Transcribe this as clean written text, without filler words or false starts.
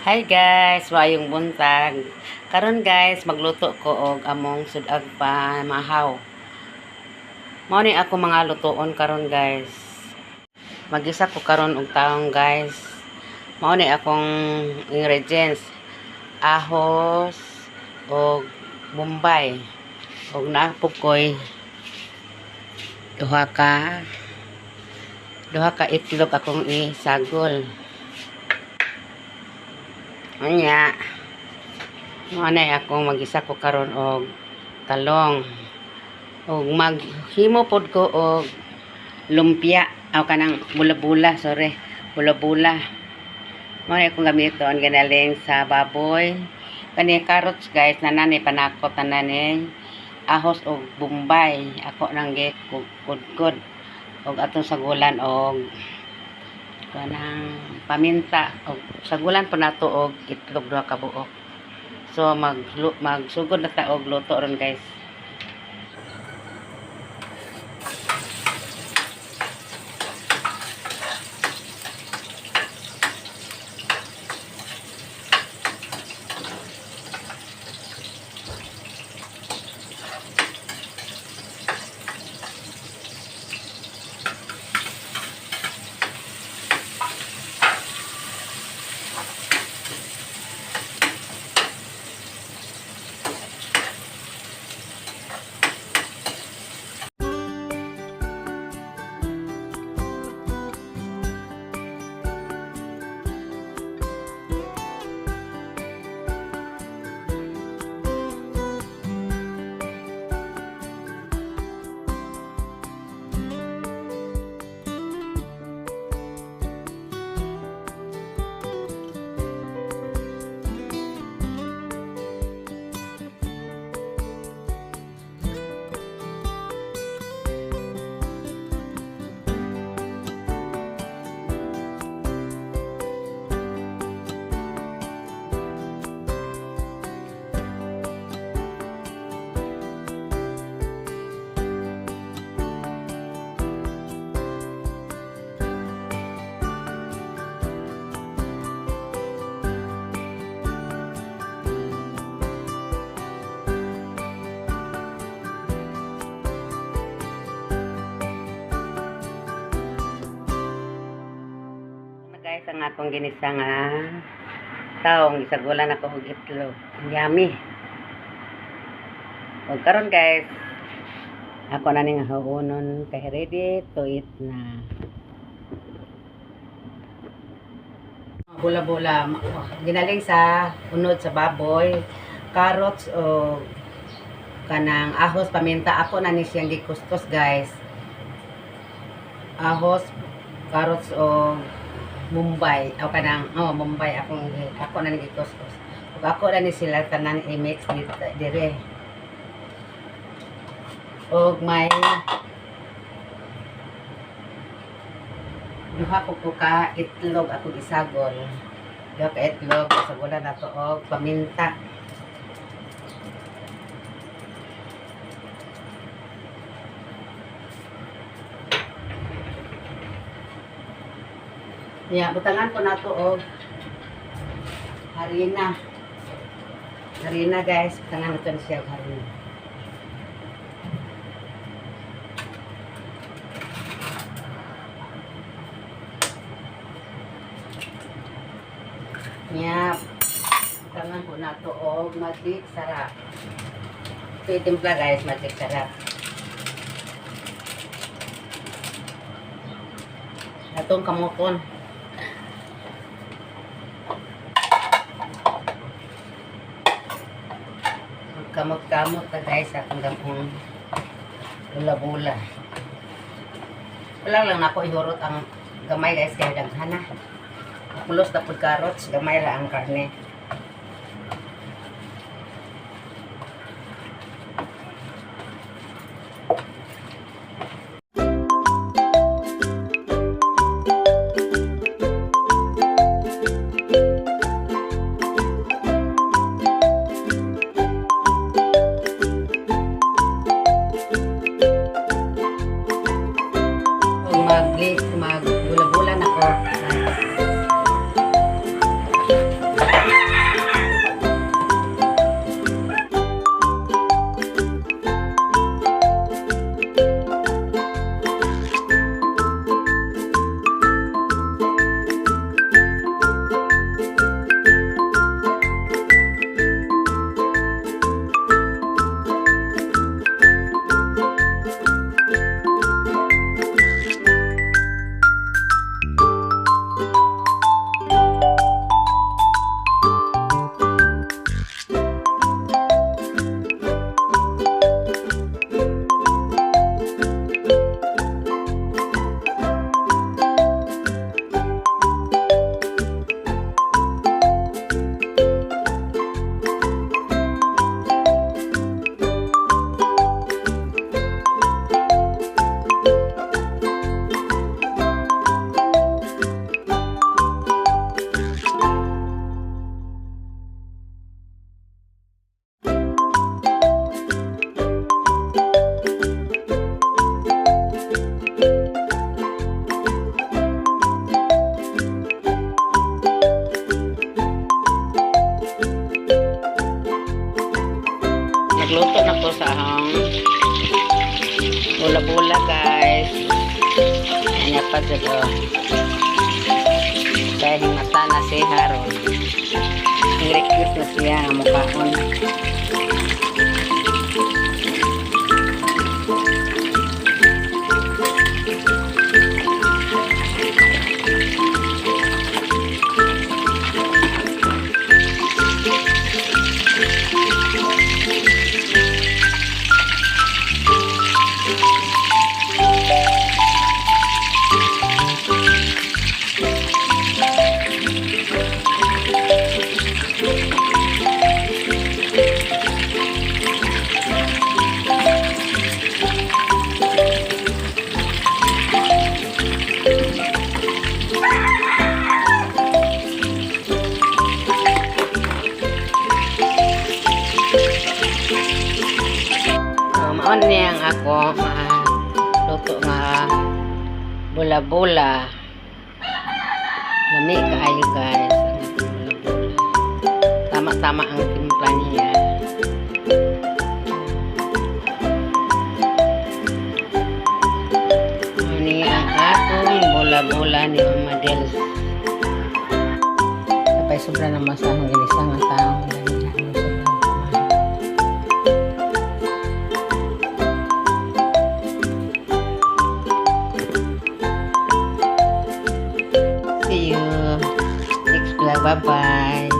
Hi guys, wayong buntag. Karon guys, magluto ko og among sudag pa mahaw. Mao ni ako mga lutoon karon guys. Magisa ko karon og taong guys. Mao ni akong ingredients: ahos og bombay. Og naapog koy duha ka itlog akong isagol. Anya, manay akong magisa ko karon og talong. Og maghimo pod ko og lumpia aw kanang bula-bula, bula-bula. Manay akong gamiton ganaling sa baboy. Kani carrots guys, nanani panakot nanani. Ahos og bombay, ako nang gikudkod og atong sagulan og kanang paminta og sagulan po nato og itlog duha ka buok. So magsugod na ta og luto ron guys. Guys, ang atong ginisa nga taong isagulan ako og itlog. Yummy. Og karon guys, ako na ning haunon kay ready to eat na. Bula-bula ginaling sa unod sa baboy, carrots o kanang ahos, paminta. Ako na ni siyang gikustos guys. Ahos, carrots o Mumbai, o kanang Mumbai ako na nagikos-kos. Ug ako na ni sila tanan i-mix dito dire. Og may duha ko ka itlog ako isagol. Duha ka itlog isagolan nato og paminta. Butangan ko na to og harina. Harina guys, butangan nato siya og harina. Butangan ko na to og magic sarap. Ito timpla guys, magic sarap. Atong kamoton. Kamot-kamot na guys akong gamong bula-bula. Wala lang ako ihurot ang gamay guys kaya daghan na. Pulos na pud carrots, gamay ra ang karne. Magbula-bula na ko. sa ahong bula-bula guys. Kanya pa dito. Kaya himata na si Haron. Nire-cute na siya ang mukhaon. Maon niya ang ako luto nga bula-bula. Lami kaayo guys. Tama-tama ang timpla niya. Ini ang akong bula-bula ni Mama Dels. Kapay sobra na masahong inisang ang taong see you next vlog. Bye bye.